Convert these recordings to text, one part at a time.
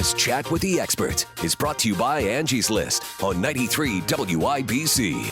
This Chat with the Expert is brought to you by Angie's List on 93 WIBC.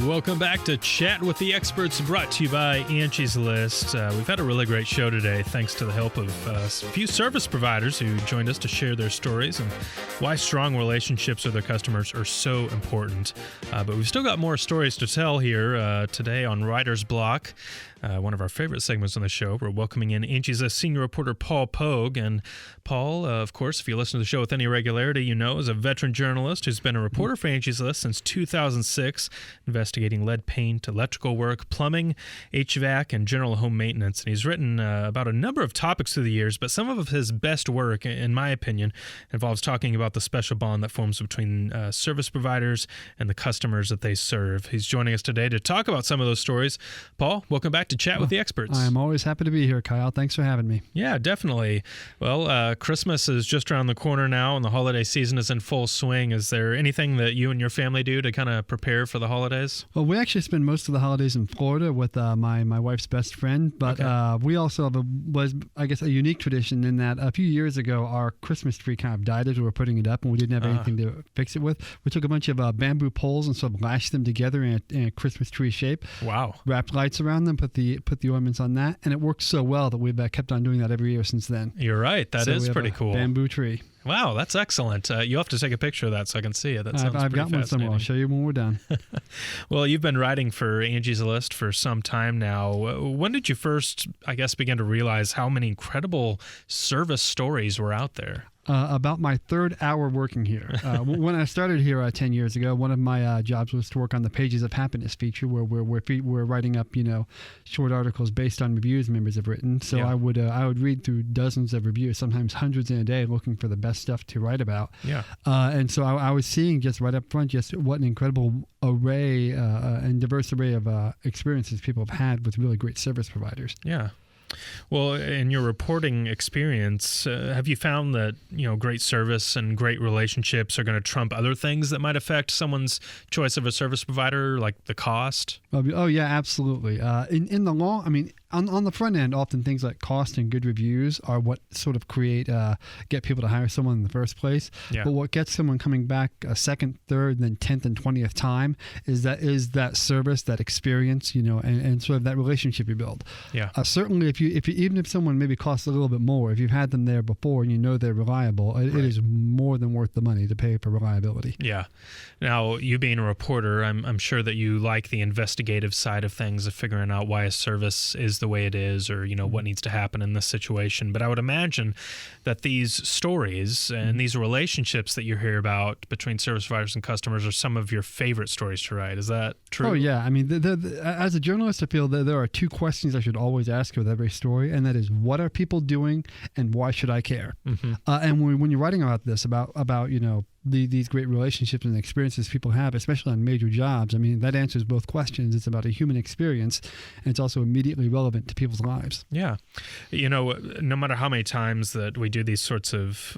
Welcome back to Chat with the Experts, brought to you by Angie's List. We've had a really great show today, thanks to the help of a few service providers who joined us to share their stories and why strong relationships with their customers are so important. But we've still got more stories to tell here today on Writer's Block. One of our favorite segments on the show. We're welcoming in Angie's List senior reporter Paul Pogue. And Paul, of course, if you listen to the show with any regularity, you know, is a veteran journalist who's been a reporter for Angie's List since 2006, investigating lead paint, electrical work, plumbing, HVAC, and general home maintenance. And he's written about a number of topics through the years, but some of his best work, in my opinion, involves talking about the special bond that forms between service providers and the customers that they serve. He's joining us today to talk about some of those stories. Paul, welcome back to Chat with the Experts. I'm always happy to be here, Kyle. Thanks for having me. Yeah, definitely. Well, Christmas is just around the corner now, and the holiday season is in full swing. Is there anything that you and your family do to kind of prepare for the holidays? Well, we actually spend most of the holidays in Florida with my wife's best friend, but we also have a unique tradition in that a few years ago, our Christmas tree kind of died as we were putting it up, and we didn't have anything to fix it with. We took a bunch of bamboo poles and sort of lashed them together in a Christmas tree shape. Wow. Wrapped lights around them, put the ornaments on that, and it worked so well that we've kept on doing that every year since then. You're right. That is pretty cool. Bamboo tree. Wow, that's excellent. You'll have to take a picture of that so I can see it. That sounds I've got one somewhere. I'll show you when we're done. Well, you've been writing for Angie's List for some time now. When did you first, I guess, begin to realize how many incredible service stories were out there? About my third hour working here. When I started here 10 years ago, one of my jobs was to work on the Pages of Happiness feature, where we're writing up, short articles based on reviews members have written. So I would read through dozens of reviews, sometimes hundreds in a day, looking for the best stuff to write about. Yeah. And so I was seeing just right up front just what an incredible array and diverse array of experiences people have had with really great service providers. Yeah. Well, in your reporting experience, have you found that, great service and great relationships are going to trump other things that might affect someone's choice of a service provider, like the cost? Oh yeah, absolutely. In the long, on the front end, often things like cost and good reviews are what sort of get people to hire someone in the first place. Yeah. But what gets someone coming back a second, third, then 10th and 20th time is that service, that experience, and sort of that relationship you build. Yeah. Certainly, even if someone maybe costs a little bit more, if you've had them there before and you know they're reliable, it is more than worth the money to pay for reliability. Yeah. Now, you being a reporter, I'm sure that you like the investigative side of things, of figuring out why a service is the way it is, or what needs to happen in this situation. But I would imagine that these stories and these relationships that you hear about between service providers and customers are some of your favorite stories to write. Is that true? Oh yeah. As a journalist, I feel that there are two questions I should always ask with every story, and that is, what are people doing, and why should I care? Mm-hmm. And when you're writing about this, about these great relationships and experiences people have, especially on major jobs, that answers both questions. It's about a human experience, and it's also immediately relevant to people's lives. Yeah. No matter how many times that we do these sorts of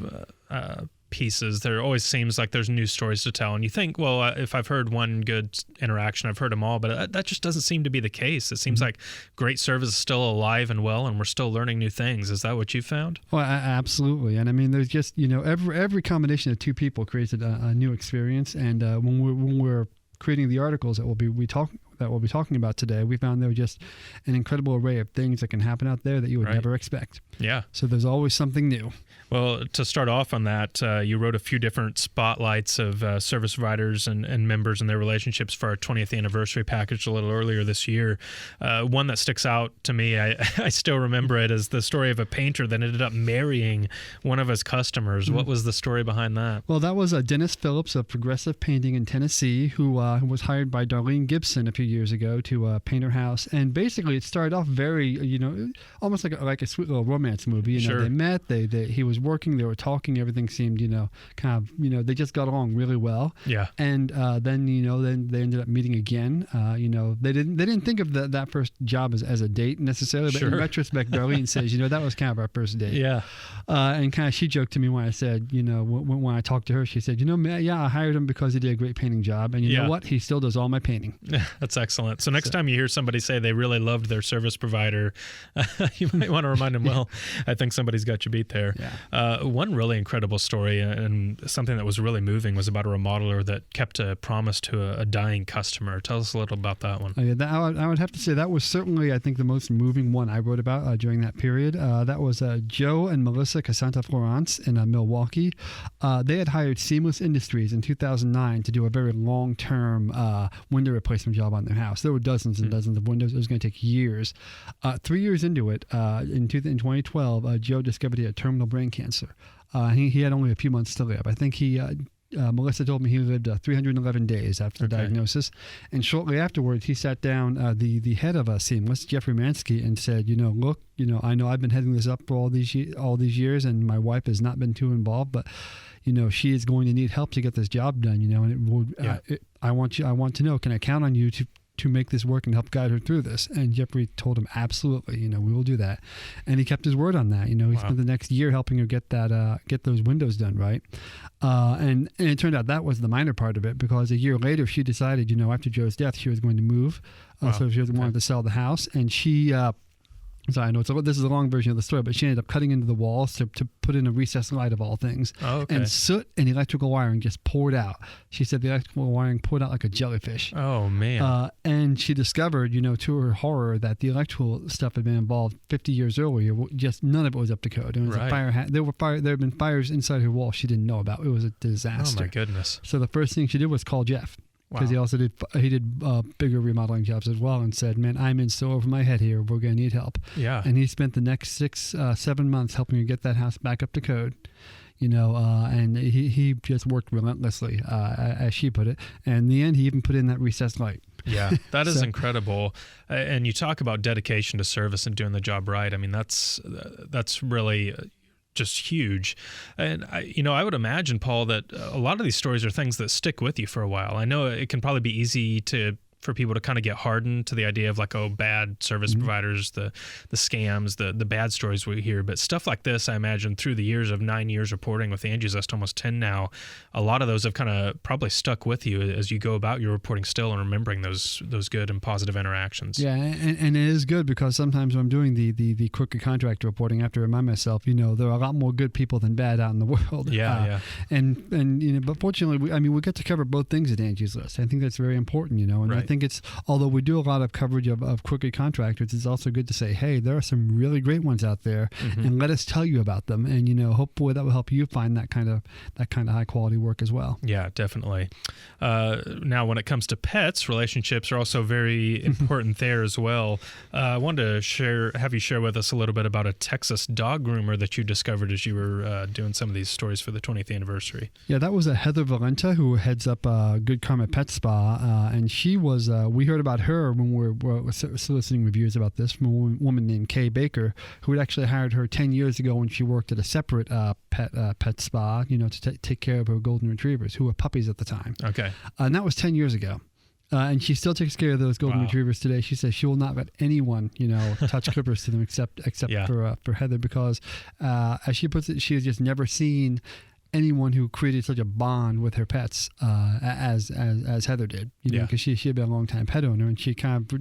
pieces, there always seems like there's new stories to tell. And you think, well, if I've heard one good interaction, I've heard them all. But that just doesn't seem to be the case. It seems like great service is still alive and well, and we're still learning new things. Is that what you found? Well, absolutely. And there's just, every combination of two people creates a new experience. And when we're creating the articles that we'll be talking about today, we found there was just an incredible array of things that can happen out there that you would never expect. Yeah. So there's always something new. Well, to start off on that, you wrote a few different spotlights of service providers and members and their relationships for our 20th anniversary package a little earlier this year. One that sticks out to me, I still remember it, is the story of a painter that ended up marrying one of his customers. Mm-hmm. What was the story behind that? Well, that was Dennis Phillips of Progressive Painting in Tennessee, who was hired by Darlene Gibson a few years ago to paint her house. And basically it started off very, almost like a sweet little romance movie. Sure. They met, he was working, they were talking, everything seemed, they just got along really well. Yeah. And then they ended up meeting again. They didn't think of that first job as a date necessarily, but in retrospect, Darlene says, that was kind of our first date. Yeah. And kind of she joked to me when I said, when I talked to her, she said, I hired him because he did a great painting job. And you know what? He still does all my painting. That's That's excellent. So next time you hear somebody say they really loved their service provider, you might want to remind them, well, I think somebody's got you beat there. Yeah. One really incredible story and something that was really moving was about a remodeler that kept a promise to a dying customer. Tell us a little about that one. I would have to say that was certainly, I think, the most moving one I wrote about during that period. That was Joe and Melissa Casanta Florence in Milwaukee. They had hired Seamless Industries in 2009 to do a very long-term window replacement job on their house. There were dozens and dozens of windows. It was going to take years. 3 years into it, in 2012, Joe discovered he had terminal brain cancer. He had only a few months to live. I think Melissa told me he lived 311 days after the diagnosis. And shortly afterwards, he sat down the head of Seamless, Jeffrey Mansky, and said, look, I know I've been heading this up for all these years, and my wife has not been too involved, but she is going to need help to get this job done. And it would. I want to know, can I count on you to make this work and help guide her through this? And Jeffrey told him, absolutely, we will do that. And he kept his word on that. He spent the next year helping her get those windows done right. And it turned out that was the minor part of it, because a year later she decided, after Joe's death, she was going to move. So she wanted to sell the house, and she. So I know this is a long version of the story, but she ended up cutting into the walls to put in a recessed light of all things. Oh, okay. And soot and electrical wiring just poured out. She said the electrical wiring poured out like a jellyfish. Oh, man. And she discovered, to her horror, that the electrical stuff had been involved 50 years earlier. Just none of it was up to code. It was a fire. There had been fires inside her wall she didn't know about. It was a disaster. Oh, my goodness. So the first thing she did was call Jeff. Because he also did bigger remodeling jobs as well, and said, man, I'm in so over my head here. We're going to need help. Yeah. And he spent the next 6-7 months helping her get that house back up to code. And he just worked relentlessly, as she put it. And in the end, he even put in that recessed light. Yeah, that is incredible. And you talk about dedication to service and doing the job right. I mean, that's really just huge. And I would imagine, Paul, that a lot of these stories are things that stick with you for a while. I know it can probably be easy for people to kind of get hardened to the idea of bad service providers, the scams, the bad stories we hear. But stuff like this, I imagine, through the years of 9 years reporting with Angie's List, almost 10 now, a lot of those have kind of probably stuck with you as you go about your reporting still and remembering those good and positive interactions. Yeah, and it is good, because sometimes when I'm doing the crooked contract reporting, I have to remind myself, there are a lot more good people than bad out in the world. Yeah. And but fortunately, we get to cover both things at Angie's List. I think that's very important, and I think it's, although we do a lot of coverage of crooked contractors, it's also good to say, hey, there are some really great ones out there, and let us tell you about them. And hopefully that will help you find that kind of high quality work as well. Yeah, definitely. Now, when it comes to pets, relationships are also very important there as well. I wanted to have you share with us a little bit about a Texas dog groomer that you discovered as you were doing some of these stories for the 20th anniversary. Yeah, that was Heather Valenta, who heads up Good Karma Pet Spa, and she was. We heard about her when we were soliciting reviews about this from a woman named Kay Baker, who had actually hired her 10 years ago when she worked at a separate pet spa, to take care of her golden retrievers, who were puppies at the time. Okay. And that was 10 years ago. And she still takes care of those golden retrievers today. She says she will not let anyone, touch clippers to them except for Heather, because, as she puts it, she has just never seen anyone who created such a bond with her pets as Heather did, because she had been a long time pet owner, and she kind of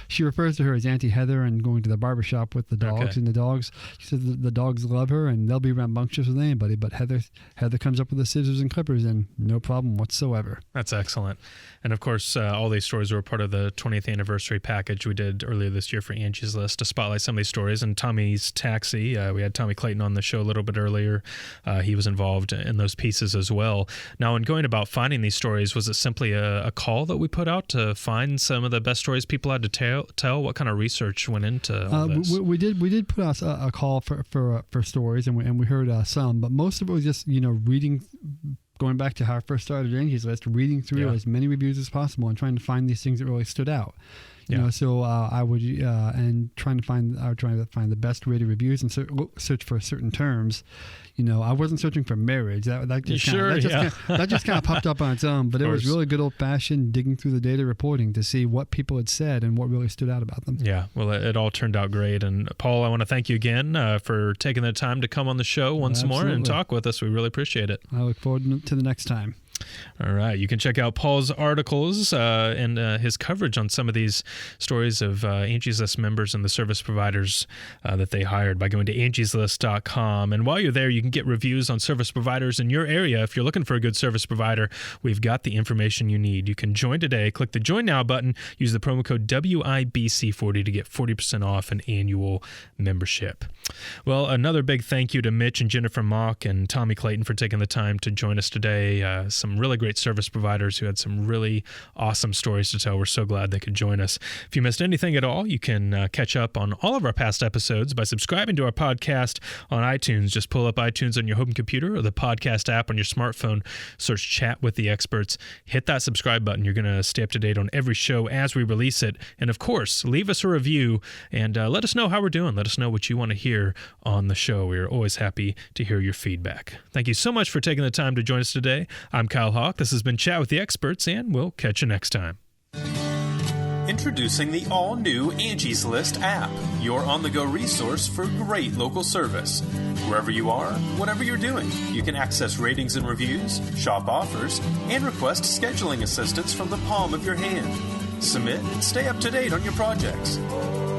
she refers to her as Auntie Heather, and going to the barbershop with the dogs, and the dogs, she says the dogs love her, and they'll be rambunctious with anybody, but Heather comes up with the scissors and clippers, and no problem whatsoever. That's excellent. And of course, all these stories were part of the 20th anniversary package we did earlier this year for Angie's List to spotlight some of these stories. And Tommy's Taxi, we had Tommy Clayton on the show a little bit earlier. He was involved in those pieces as well. Now, in going about finding these stories, was it simply a call that we put out to find some of the best stories people had to tell? What kind of research went into all this? We did put out a call for stories, and we heard some, but most of it was just reading. Going back to how I first started Angie's List, reading through as many reviews as possible and trying to find these things that really stood out. So I would and trying to find the best rated reviews and search for certain terms. I wasn't searching for marriage. That just kind of popped up on its own. But it was really good old fashioned digging through the data reporting to see what people had said and what really stood out about them. Yeah, well, it all turned out great. And Paul, I want to thank you again for taking the time to come on the show once more and talk with us. We really appreciate it. I look forward to the next time. All right. You can check out Paul's articles and his coverage on some of these stories of Angie's List members and the service providers that they hired by going to angieslist.com. And while you're there, you can get reviews on service providers in your area. If you're looking for a good service provider, we've got the information you need. You can join today. Click the Join Now button. Use the promo code WIBC40 to get 40% off an annual membership. Well, another big thank you to Mitch and Jennifer Mock and Tommy Clayton for taking the time to join us today. Some really great service providers who had some really awesome stories to tell. We're so glad they could join us. If you missed anything at all, you can catch up on all of our past episodes by subscribing to our podcast on iTunes. Just pull up iTunes on your home computer or the podcast app on your smartphone. Search Chat with the Experts. Hit that subscribe button. You're going to stay up to date on every show as we release it. And of course, leave us a review and let us know how we're doing. Let us know what you want to hear on the show. We are always happy to hear your feedback. Thank you so much for taking the time to join us today. I'm Kyle Hawk. This has been Chat with the Experts, and we'll catch you next time. Introducing the all-new Angie's List app, your on-the-go resource for great local service. Wherever you are, whatever you're doing, you can access ratings and reviews, shop offers, and request scheduling assistance from the palm of your hand. Submit and stay up to date on your projects.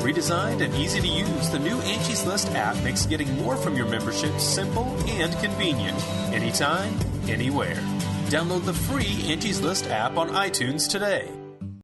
Redesigned and easy to use, the new Angie's List app makes getting more from your membership simple and convenient. Anytime, anywhere. Download the free Angie's List app on iTunes today.